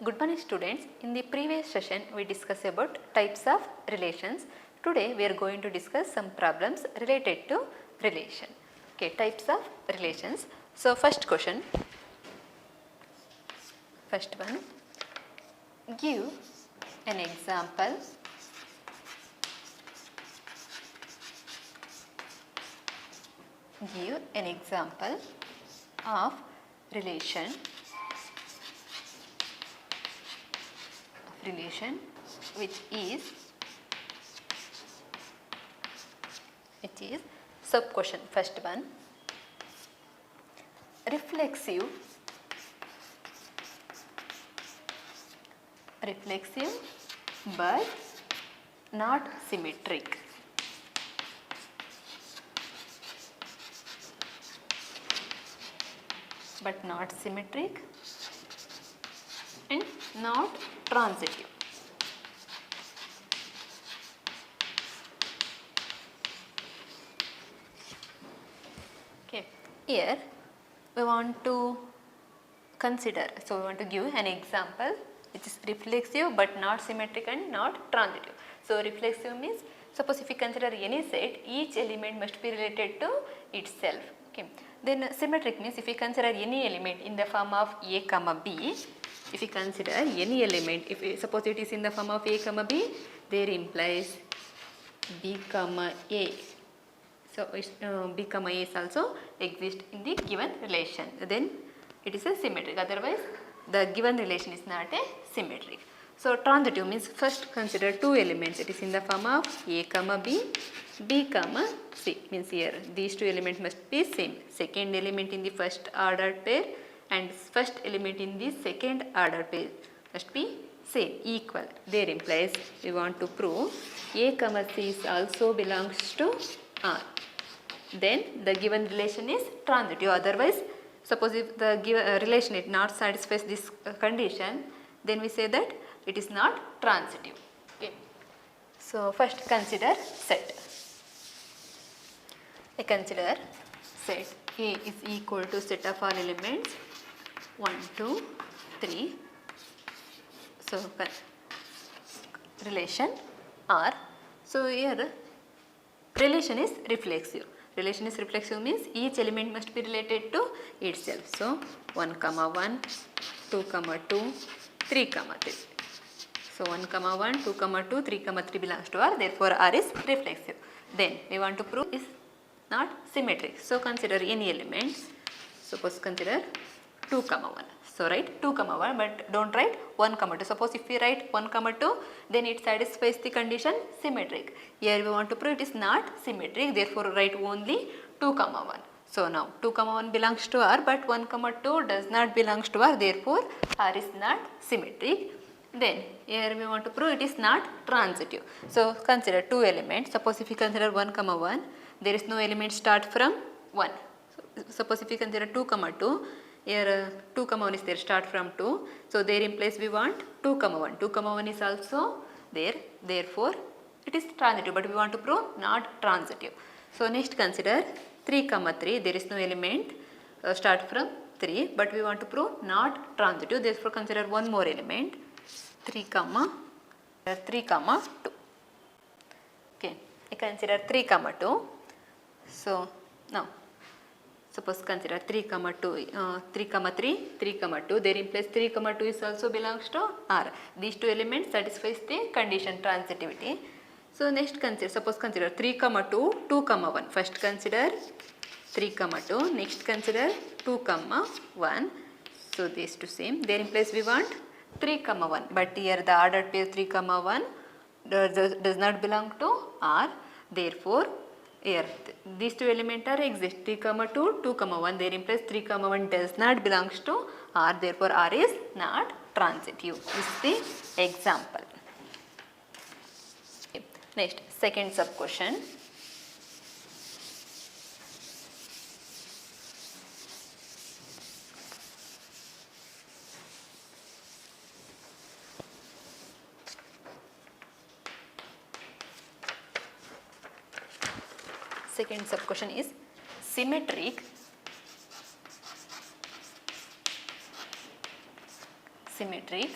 Good morning students. In the previous session we discussed about types of relations. Today we are going to discuss some problems related to relation. Okay, types of relations. So first question. First one. Give an example of relation which is sub question. First one, reflexive but not symmetric. And not transitive. Okay, here we want to consider, so we want to give an example which is reflexive but not symmetric and not transitive. So reflexive means, suppose if you consider any set, each element must be related to itself. Okay. Then symmetric means if you consider any element in the form of A comma B, if you consider any element, if suppose it is in the form of A comma B, there implies B comma A. So B comma A is also exist in the given relation. Then it is a symmetric. Otherwise, the given relation is not a symmetric. So transitive means first consider two elements. It is in the form of A comma B, B comma C. Means here these two elements must be same. Second element in the first ordered pair and first element in the second ordered pair must be same, equal. There implies we want to prove A comma C is also belongs to R. Then the given relation is transitive. Otherwise, suppose if the given relation it not satisfies this condition, then we say that it is not transitive. Okay. So first consider set. I consider set A is equal to set of all elements 1, 2, 3. So relation R. So here relation is reflexive. Relation is reflexive means each element must be related to itself. So 1 comma 1, 2 comma 2, 3 comma 3. So 1 comma 1, 2 comma 2, 3 comma 3 belongs to R. Therefore R is reflexive. Then we want to prove is not symmetric. So consider any element. Suppose consider 2 comma 1. So write 2 comma 1 but don't write 1 comma 2. Suppose if we write 1 comma 2, then it satisfies the condition symmetric. Here we want to prove it is not symmetric. Therefore write only 2 comma 1. So now 2 comma 1 belongs to R but 1 comma 2 does not belongs to R. Therefore R is not symmetric. Then here we want to prove it is not transitive. So consider two elements. Suppose if you consider 1 comma 1, there is no element start from 1. So suppose if you consider 2 comma 2, here 2 comma 1 is there, start from 2. So there implies we want 2 comma 1. 2 comma 1 is also there. Therefore it is transitive, but we want to prove not transitive. So next consider 3 comma 3. There is no element start from 3, but we want to prove not transitive. Therefore consider one more element 3 comma 2. Okay, I consider 3 comma 2. So now suppose consider 3 comma 2, 3 comma 3, 3 comma 2. There implies 3 comma 2 is also belongs to R. These two elements satisfies the condition transitivity. So next consider, suppose consider 3 comma 2, 2 comma 1. First consider 3 comma 2. Next consider 2 comma 1. So these two same. There implies we want 3 comma 1. But here the ordered pair 3 comma 1 does not belong to R. Therefore here these two elements are exist 3 comma 2, 2 comma 1. There implies 3 comma 1 does not belongs to R. Therefore R is not transitive. This is the example. Okay. Next, second sub question. Second sub question is symmetric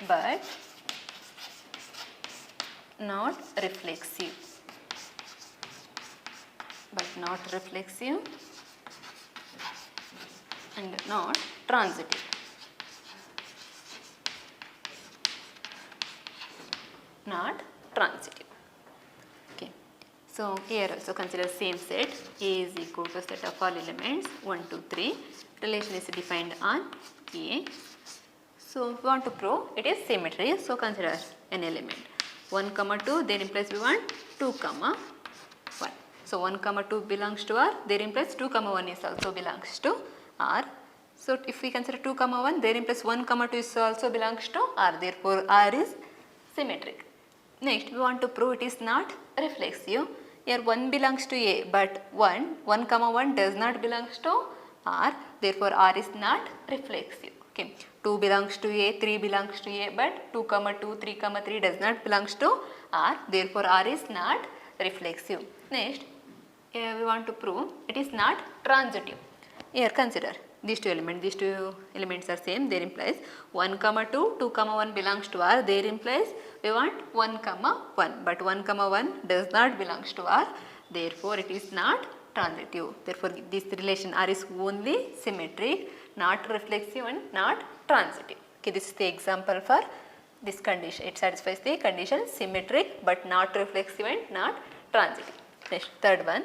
but not reflexive, and not transitive. Not transitive. Okay. So here also consider same set. A is equal to set of all elements 1, 2, 3. Relation is defined on A. So we want to prove it is symmetry. So consider an element 1, 2. Then implies we want 2, 1. So 1, 2 belongs to R. There implies 2, 1 is also belongs to R. So if we consider 2, 1, there implies 1, 2 is also belongs to R. Therefore R is symmetric. Next, we want to prove it is not reflexive. Here 1 belongs to A, but 1, 1 does not belongs to R. Therefore, R is not reflexive. Okay. 2 belongs to A, 3 belongs to A, but 2, 2, 3, 3 does not belongs to R. Therefore, R is not reflexive. Next, here we want to prove it is not transitive. Here consider these two elements are same. There implies 1, 2, 2, 1 belongs to R. There implies we want 1, 1, but 1, 1 does not belongs to R. Therefore, it is not transitive. Therefore, this relation R is only symmetric, not reflexive and not transitive. Okay, this is the example for this condition. It satisfies the condition symmetric but not reflexive and not transitive. Next, third one.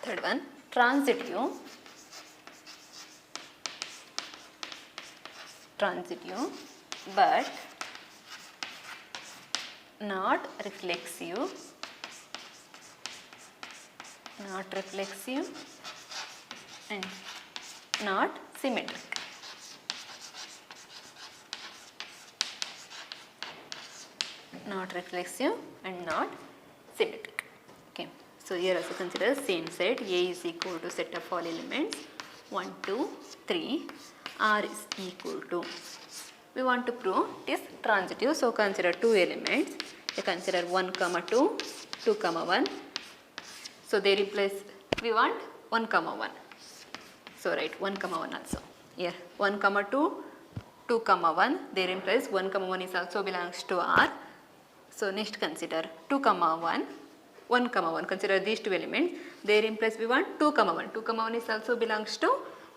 Third one, transitive but not reflexive and not symmetric. Not reflexive and not symmetric. Okay. So here also consider same set. A is equal to set of all elements 1, 2, 3. R is equal to. We want to prove it is transitive. So consider two elements. You consider 1, 2, 2, 1. So they replace. We want 1, 1. So write 1, 1 also. Here 1, 2, 2, 1. There implies 1, 1 is also belongs to R. So next consider 2, 1. 1, 1. Consider these two elements. There implies we want 2, 1. 2, 1 is also belongs to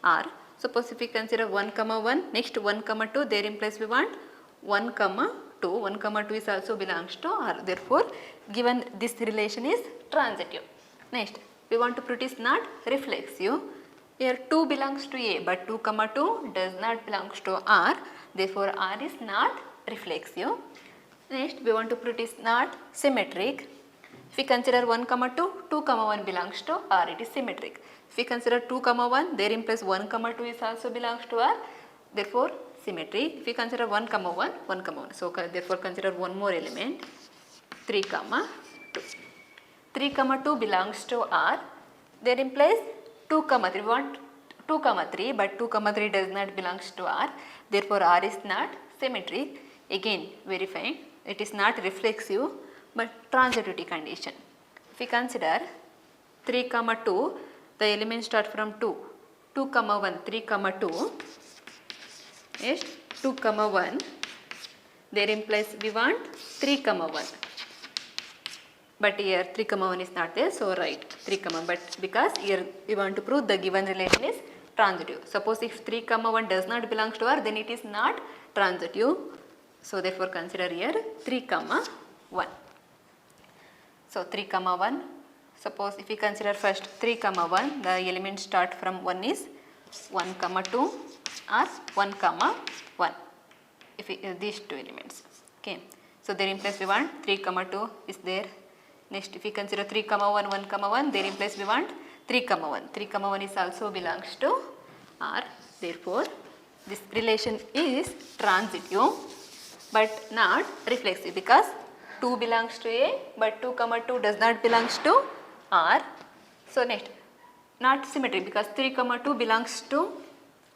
R. Suppose if we consider 1, 1, next 1, 2, there implies we want 1, 2. 1, 2 is also belongs to R. Therefore, given this relation is transitive. Next, we want to prove it is not reflexive. Here 2 belongs to A, but 2, 2 does not belongs to R. Therefore, R is not reflexive. Next, we want to prove it is not symmetric. If we consider 1, 2, 2, 1 belongs to R, it is symmetric. If we consider 2, 1, there implies 1, 2 is also belongs to R. Therefore, symmetry. If we consider 1, 1, 1, 1. So, therefore, consider one more element 3, 2. 3, 2 belongs to R. There implies 2, 3. We want 2, 3, but 2, 3 does not belongs to R. Therefore, R is not symmetric. Again, verifying it is not reflexive but transitivity condition. If we consider 3, 2, the elements start from 2. 2, 1, 3, 2. Yes, 2, 1. There implies we want 3, 1. But here 3, 1 is not there, so write 3, but because here we want to prove the given relation is transitive. Suppose if 3, 1 does not belong to R, then it is not transitive. So therefore consider here 3, 1. So 3, 1. Suppose if we consider first 3, 1, the elements start from 1 is 1, 2 or 1, 1. If we, these two elements. Okay. So there implies we want 3, 2 is there. Next, if we consider 3, 1, 1, 1, there implies we want 3, 1. 3, 1 is also belongs to R. Therefore, this relation is transitive but not reflexive because 2 belongs to A but 2, 2 does not belongs to R. So next, not symmetry because 3, 2 belongs to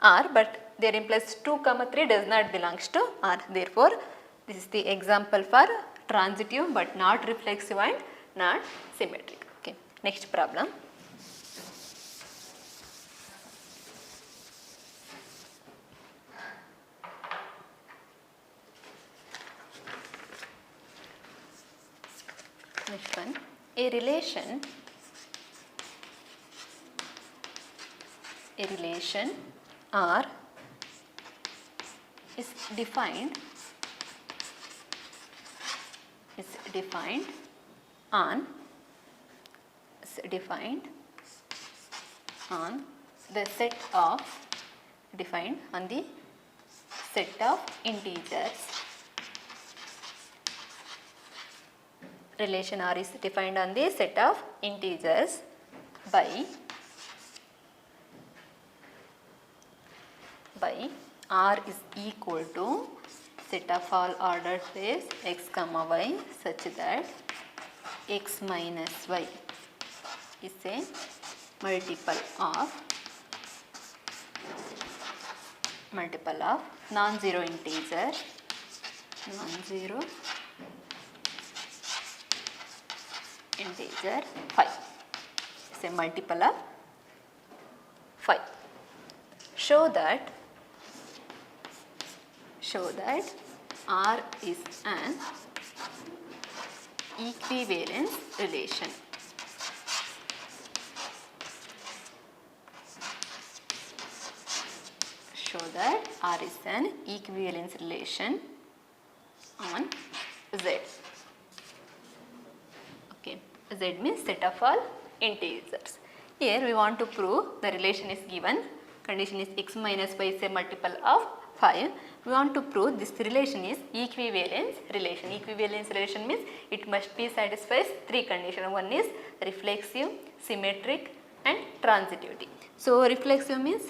R but there implies 2 comma 3 does not belongs to R. Therefore, this is the example for transitive but not reflexive and not symmetric. Okay. Next problem. Next one, a relation R is defined on the set of integers. Relation R is defined on the set of integers by R is equal to set of all ordered pairs x comma y such that x minus y is a multiple of non-zero integer 5. It's a multiple of 5. Show that R is an equivalence relation. Show that R is an equivalence relation on Z. Okay, Z means set of all integers. Here we want to prove the relation is given. Condition is x minus y is a multiple of 5. We want to prove this relation is equivalence relation. Equivalence relation means it must be satisfies 3 conditions. One is reflexive, symmetric and transitivity. So reflexive means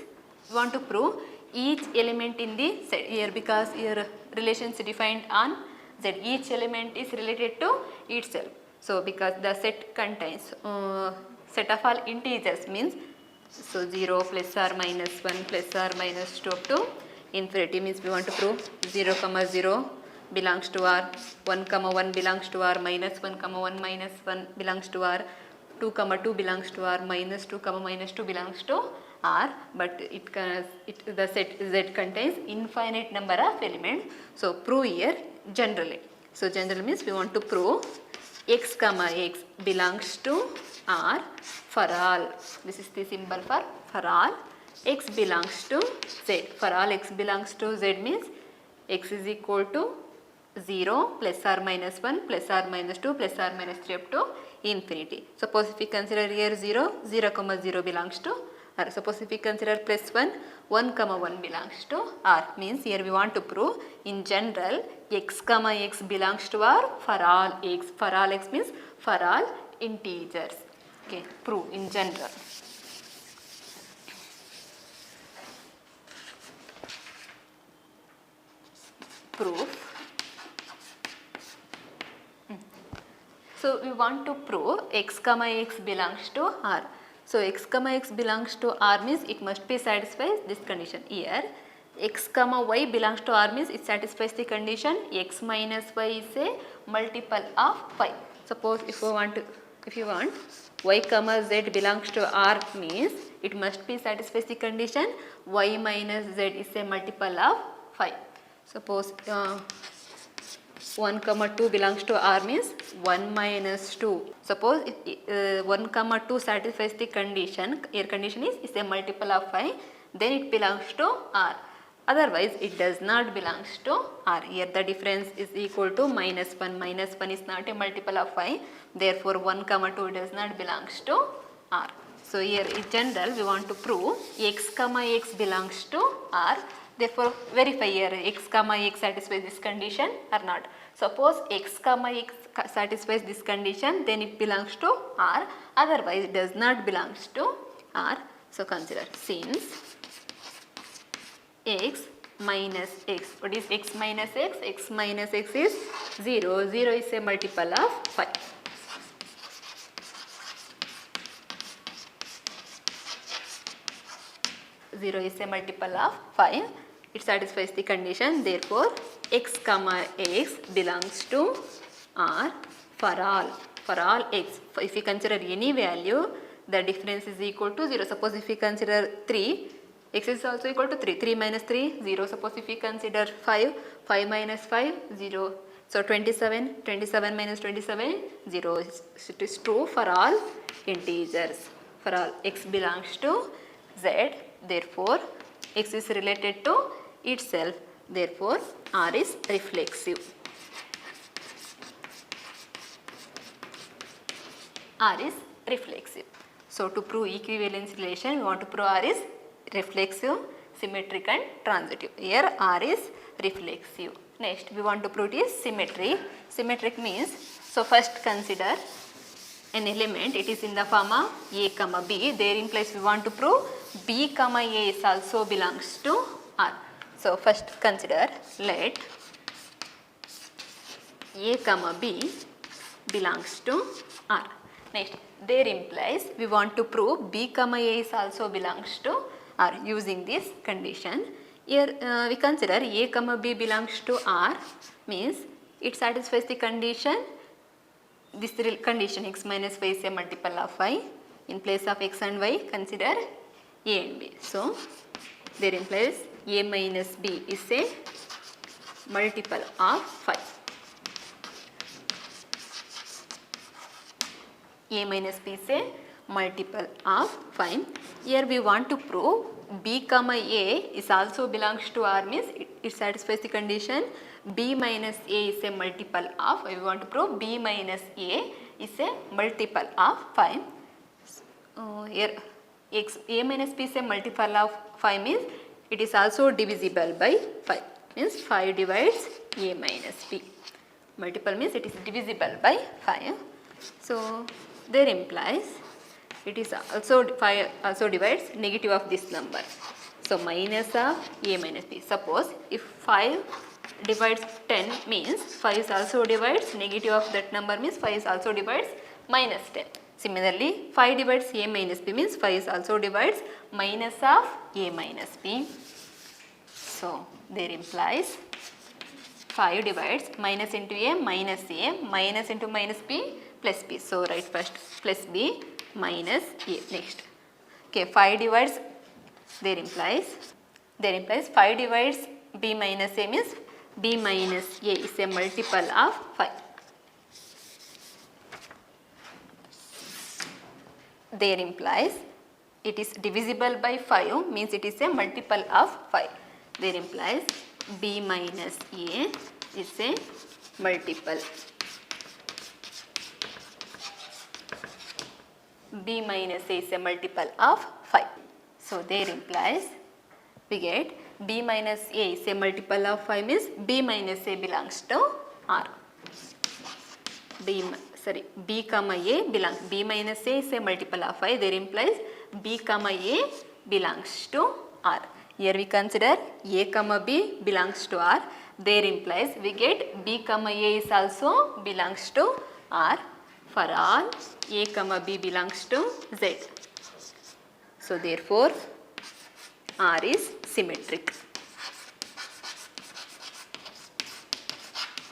we want to prove each element in the set here, because here relation is defined on Z. Each element is related to itself. So because the set contains set of all integers means, so 0 plus or minus 1 plus or minus 2 up to infinity means we want to prove 0 comma 0 belongs to R, 1 comma 1 belongs to R, minus 1 comma 1 minus 1 belongs to R, 2 comma 2 belongs to R, minus 2 comma minus 2 belongs to R, but the set Z contains infinite number of elements. So prove here generally. So generally means we want to prove x comma x belongs to R for all. This is the symbol for all x belongs to Z. For all x belongs to Z means x is equal to 0 plus or minus 1 plus or minus 2 plus or minus 3 up to infinity. Suppose if we consider here 0, 0 comma 0 belongs to R. Suppose if we consider plus 1, 1 comma 1 belongs to R. Means here we want to prove in general x comma x belongs to R for all x. For all x means for all integers. Okay, prove in general. Proof. So we want to prove x comma x belongs to R. So x comma x belongs to R means it must be satisfies this condition. Here x comma y belongs to R means it satisfies the condition x minus y is a multiple of 5. Suppose if you want y comma z belongs to R means it must be satisfies the condition y minus z is a multiple of 5. Suppose 1 comma 2 belongs to R means 1 minus 2. Suppose 1 comma 2 satisfies the condition, here condition is a multiple of 5, then it belongs to R. Otherwise it does not belongs to R. Here the difference is equal to minus 1. Minus 1 is not a multiple of 5. Therefore 1 comma 2 does not belongs to R. So here in general we want to prove x comma x belongs to R. Therefore verify here x comma x satisfies this condition or not. Suppose x comma x satisfies this condition, then it belongs to R. Otherwise it does not belongs to R. So consider since x minus x. What is x minus x? X minus x is 0. 0 is a multiple of 5. 0 is a multiple of 5. It satisfies the condition. Therefore, x comma x belongs to R for all x. If you consider any value, the difference is equal to 0. Suppose if you consider 3, x is also equal to 3. 3 minus 3, 0. Suppose if you consider 5, 5 minus 5, 0. So 27, 27 minus 27, 0. It is true for all integers. For all x belongs to Z. Therefore, x is related to itself. Therefore, R is reflexive. R is reflexive. So, to prove equivalence relation, we want to prove R is reflexive, symmetric and transitive. Here R is reflexive. Next, we want to prove it is symmetric. Symmetric means, so first consider an element, it is in the form of A comma B. There implies we want to prove B comma A is also belongs to R. So, first consider, let A comma B belongs to R. Next, there implies we want to prove B comma A is also belongs to R using this condition. Here we consider A comma B belongs to R means it satisfies the condition. This condition x minus y is a multiple of y. In place of x and y, consider A and B. So, there implies A minus B is a multiple of 5. A minus B is a multiple of 5. Here we want to prove B comma A is also belongs to R means it satisfies the condition. B minus A is a multiple of, we want to prove B minus A is a multiple of 5. Here A minus B is a multiple of 5 means it is also divisible by 5. Means 5 divides A minus B. Multiple means it is divisible by 5. So, there implies it is also 5 also divides negative of this number. So, minus of A minus B. Suppose if 5 divides 10 means 5 is also divides negative of that number means 5 is also divides minus 10. Similarly, 5 divides A minus B means 5 is also divides minus of A minus B. So, there implies 5 divides minus into A minus into minus B plus B. So, write first plus B minus A. Next, okay, 5 divides, there implies 5 divides B minus A means B minus A is a multiple of 5. There implies it is divisible by 5 means it is a multiple of 5. There implies B minus A is a multiple. B minus A is a multiple of 5. So, there implies we get B minus A is a multiple of 5 means B minus A belongs to R. B comma A belongs, B minus A is a multiple of 5. There implies B comma A belongs to R. Here we consider A comma B belongs to R. There implies we get B comma A is also belongs to R for all A comma B belongs to Z. So, therefore, R is symmetric.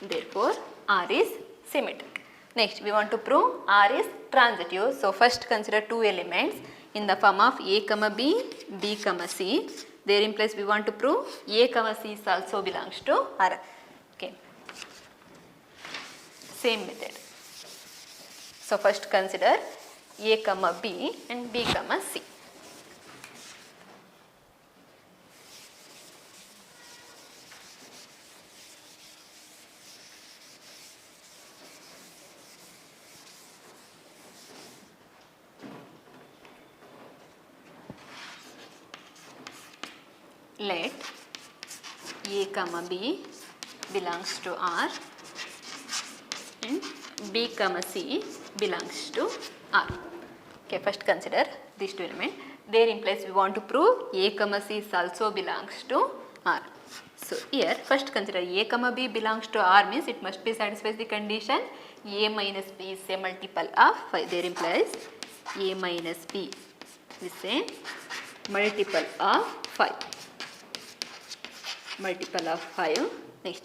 Therefore, R is symmetric. Next, we want to prove R is transitive. So, first consider two elements in the form of A comma B, B comma C. There implies we want to prove A comma C is also belongs to R. Okay. Same method. So, first consider A comma B and B comma C. Let A comma B belongs to R and B comma C belongs to R. Okay, first consider these two elements. There implies we want to prove A comma C is also belongs to R. So, here first consider A comma B belongs to R means it must be satisfies the condition A minus B is a multiple of 5. There implies A minus B is a multiple of 5. Multiple of 5. Next.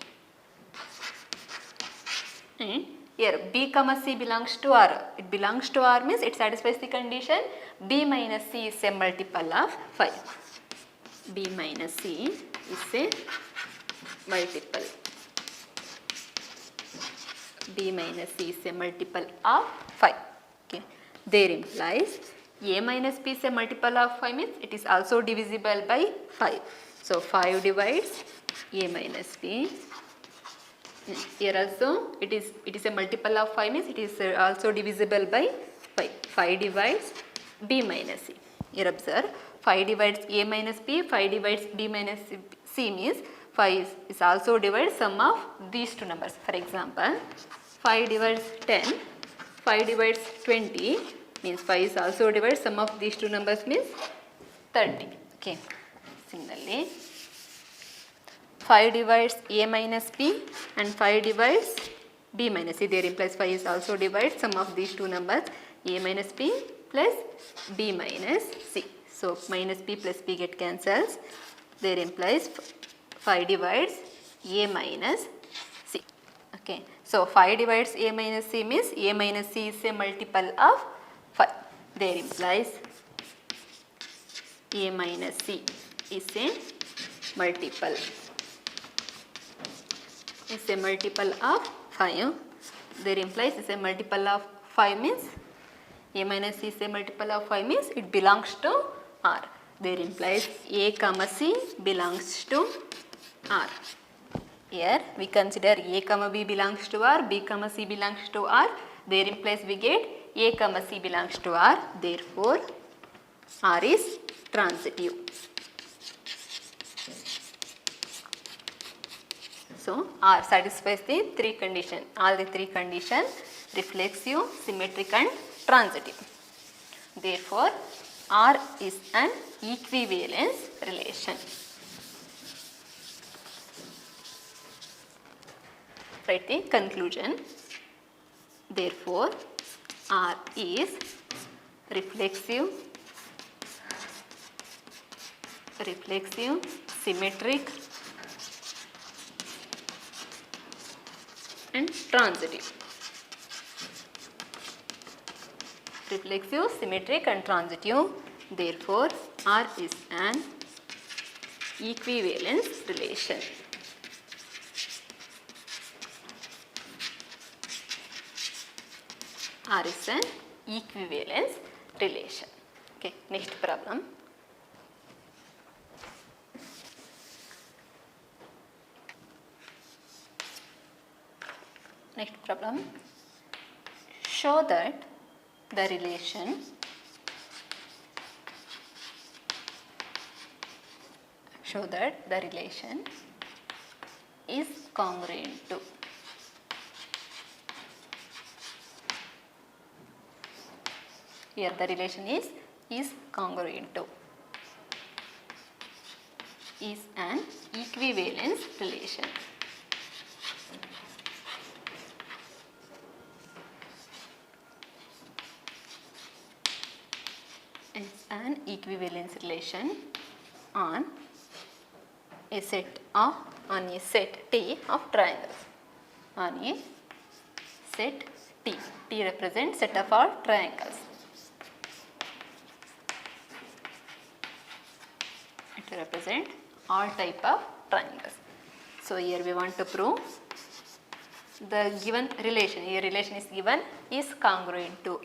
And here B comma C belongs to R. It belongs to R means it satisfies the condition B minus C is a multiple of 5. B minus C is a multiple. B minus C is a multiple of 5. Okay. There implies A minus B is a multiple of 5 means it is also divisible by 5. So 5 divides A minus B. Here also it is a multiple of 5 means it is also divisible by 5. 5 divides B minus C. Here observe 5 divides A minus B, 5 divides B minus C means 5 is also divides sum of these two numbers. For example, 5 divides 10, 5 divides 20 means 5 is also divides sum of these two numbers means 30. Okay. Similarly, 5 divides A minus B and 5 divides B minus C. There implies 5 is also divides sum of these two numbers A minus B plus B minus C. So minus B plus B get cancels. There implies 5 divides A minus C. Okay. So 5 divides A minus C means A minus C is a multiple of 5. There implies A minus C is a multiple. Is a multiple of 5. There implies is a multiple of 5 means A minus C is a multiple of 5 means it belongs to R. There implies A comma C belongs to R. Here we consider A comma B belongs to R, B comma C belongs to R. There implies we get A comma C belongs to R. Therefore, R is transitive. So, R satisfies the three conditions, all the three conditions, reflexive, symmetric and transitive. Therefore, R is an equivalence relation. Write the conclusion. Therefore, R is reflexive, symmetric and transitive. Reflexive, symmetric and transitive. Therefore, R is an equivalence relation. R is an equivalence relation. Okay, next problem. Next problem. Show that the relation is congruent to here the relation is congruent to is an equivalence relation. Is an equivalence relation on a set T of triangles. On a set T. T represents set of all triangles. It represents all type of triangles. So here we want to prove the given relation. Here relation is given is congruent to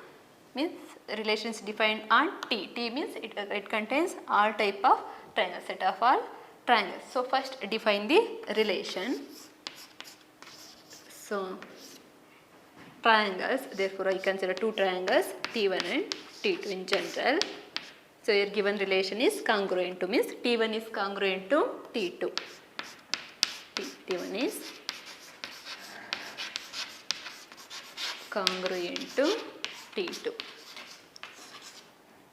means relation is defined on T. T means it contains all type of triangles, set of all triangles. So first define the relation. So triangles, therefore I consider two triangles T1 and T2 in general. So your given relation is congruent to means T1 is congruent to T2. T1 is congruent to T2.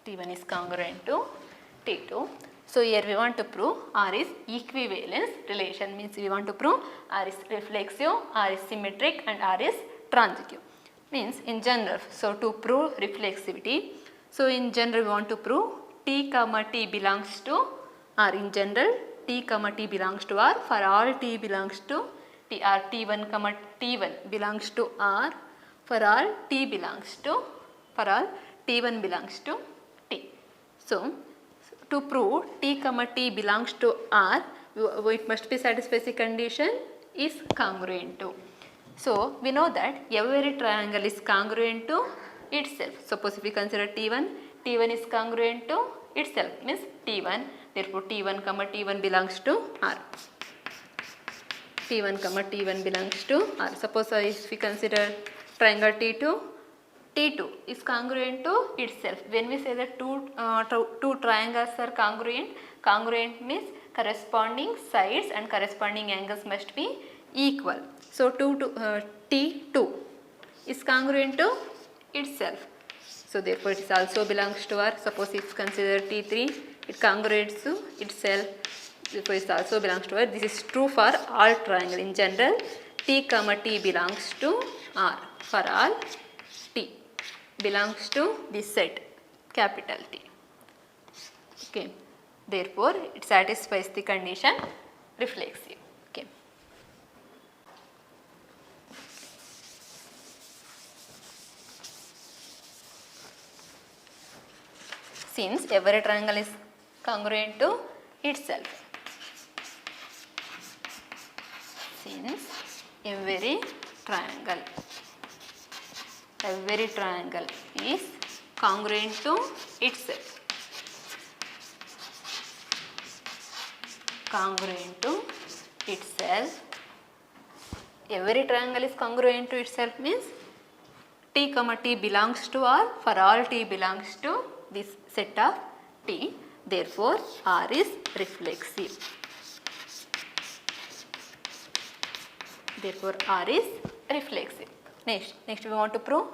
T1 is congruent to T2. So here we want to prove R is equivalence relation, means we want to prove R is reflexive, R is symmetric and R is transitive. Means in general, so to prove reflexivity, so in general we want to prove T comma T belongs to R. In general, T comma T belongs to R. For all T belongs to T, or T1 comma T1 belongs to R. For all T belongs to, for all T1 belongs to T. So, to prove T comma T belongs to R, it must be satisfies the condition is congruent to. So, we know that every triangle is congruent to itself. Suppose if we consider T1, T1 is congruent to itself, means T1, therefore T1 comma T1 belongs to R. T1 comma T1 belongs to R. Suppose if we consider triangle T2, T2 is congruent to itself. When we say that two triangles are congruent, congruent means corresponding sides and corresponding angles must be equal. So, T2 is congruent to itself. So, therefore, it also belongs to R. Suppose if consider T3, it congruates to itself. Therefore, it also belongs to R. This is true for all triangle. In general, T comma T belongs to R. For all T belongs to this set, capital T. Okay. Therefore, it satisfies the condition reflexive. Okay. Since every triangle is congruent to itself. Since every triangle is congruent to itself. Congruent to itself. Every triangle is congruent to itself means T comma T belongs to R. For all T belongs to this set of T. Therefore, R is reflexive. Therefore, R is reflexive. Next we want to prove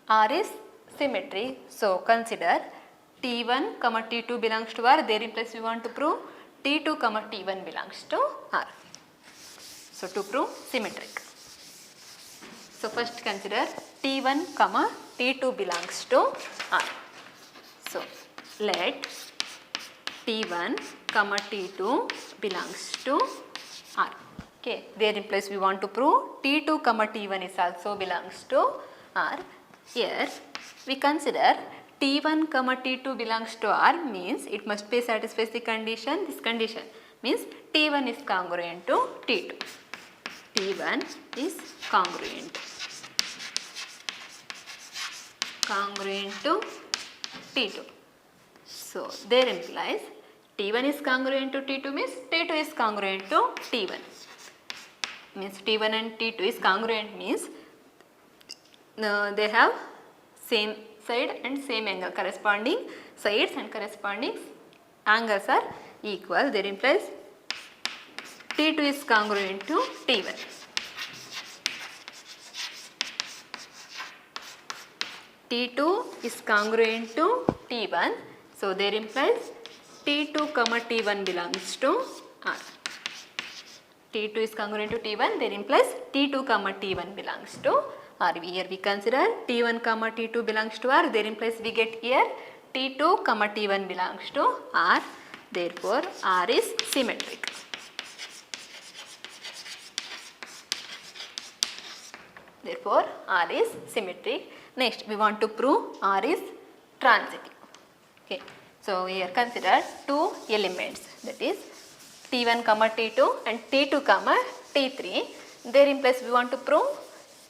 R is symmetry. So, consider T1 comma T2 belongs to R. There in place we want to prove T2 comma T1 belongs to R. So, to prove symmetric. So, first consider T1 comma T2 belongs to R. So, let T1 comma T2 belongs to R. Okay, there in place we want to prove T2 comma T1 is also belongs to R. Here we consider T1 comma T2 belongs to R means it must be satisfies the condition. This condition means T1 is congruent to T2. T1 is congruent to T2. So, there implies T1 is congruent to T2 means T2 is congruent to T1. Means T1 and T2 is congruent means they have same side and same angle. Corresponding sides and corresponding angles are equal. There implies T2 is congruent to T1. T2 is congruent to T1. So, there implies T2 comma T1 belongs to R. T2 is congruent to T1. There implies T2 comma T1 belongs to R. Here we consider T1 comma T2 belongs to R. There implies we get here T2 comma T1 belongs to R. Therefore, R is symmetric. Therefore, R is symmetric. Next, we want to prove R is transitive. Okay. So, here consider two elements, that is T1 comma T2 and T2 comma T3. There implies we want to prove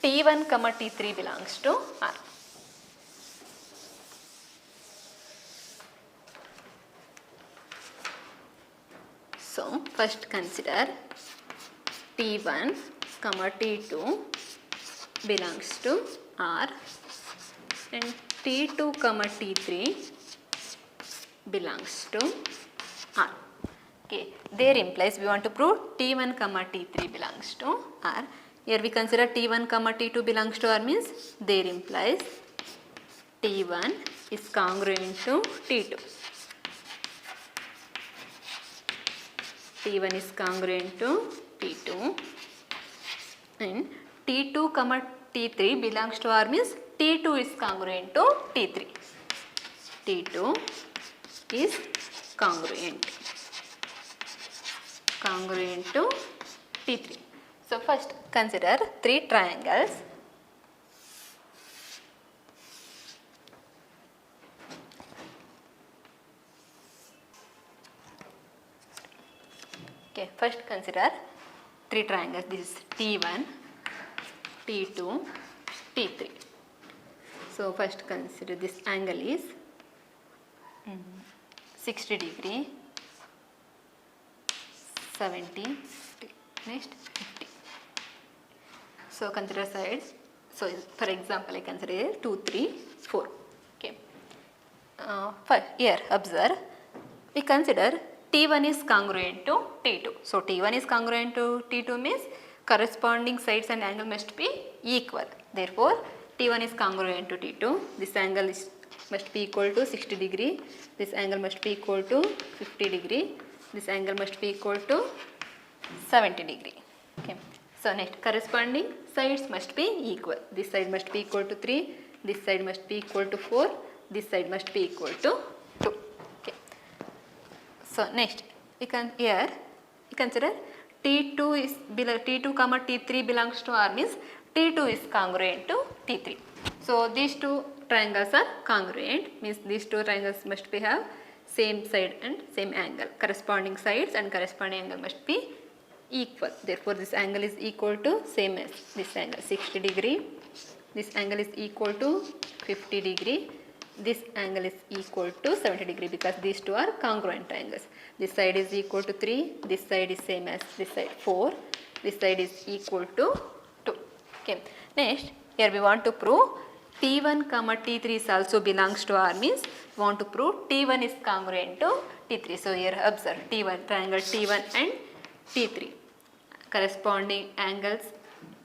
T1 comma T3 belongs to R. So, first consider T1 comma T2 belongs to R and T2 comma T3 belongs to R. Okay. There implies we want to prove T1 comma T3 belongs to R. Here we consider T1 comma T2 belongs to R means there implies T1 is congruent to T2. T1 is congruent to T2 and T2 comma T3 belongs to R means T2 is congruent to T3. T2 is congruent to T3. So first consider three triangles. Okay, first consider three triangles. This is T1, T2, T3. So first consider this angle is 60 degree, 70, next 50. So consider sides. So for example, I consider 2, 3, 4. Okay. First, here observe. We consider T1 is congruent to T2. So T1 is congruent to T2 means corresponding sides and angle must be equal. Therefore, T1 is congruent to T2. This angle must be equal to 60 degree. This angle must be equal to 50 degree. This angle must be equal to 70 degree. Okay. So next, corresponding sides must be equal. This side must be equal to 3. This side must be equal to 4. This side must be equal to 2. Okay. So next, we consider T2 is T2 comma T3 belongs to R means T2 is congruent to T3. So these two triangles are congruent means these two triangles must be have same side and same angle. Corresponding sides and corresponding angle must be equal. Therefore, this angle is equal to same as this angle 60 degree. This angle is equal to 50 degree. This angle is equal to 70 degree because these two are congruent triangles. This side is equal to 3. This side is same as this side 4. This side is equal to 2. Okay. Next, here we want to prove T1 comma T3 is also belongs to R means we want to prove T1 is congruent to T3. So here observe T1 triangle T1 and T3. Corresponding angles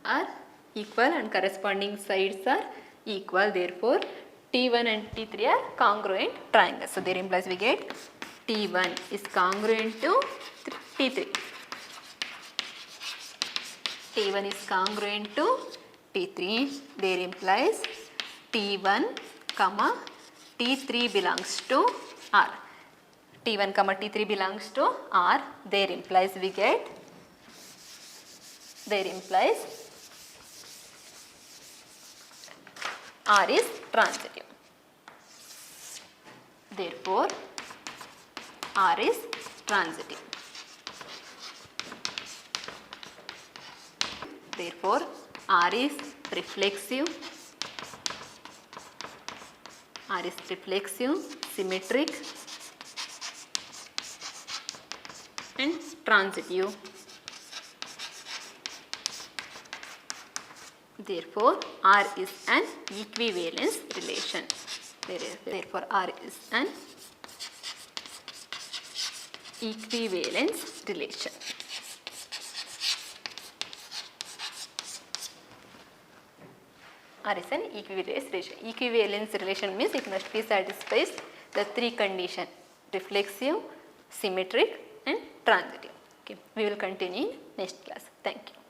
are equal and corresponding sides are equal. Therefore, T1 and T3 are congruent triangles. So there implies we get T1 is congruent to T3. T1 is congruent to T3. There implies T1 comma T3 belongs to R. T1 comma T3 belongs to R. There implies R is transitive. Therefore, R is transitive. Therefore, R is reflexive. R is reflexive, symmetric and transitive. Therefore, R is an equivalence relation. Therefore, R is an equivalence relation. R is an equivalence relation. Equivalence relation means it must be satisfies the three conditions: reflexive, symmetric and transitive. Okay. We will continue in next class. Thank you.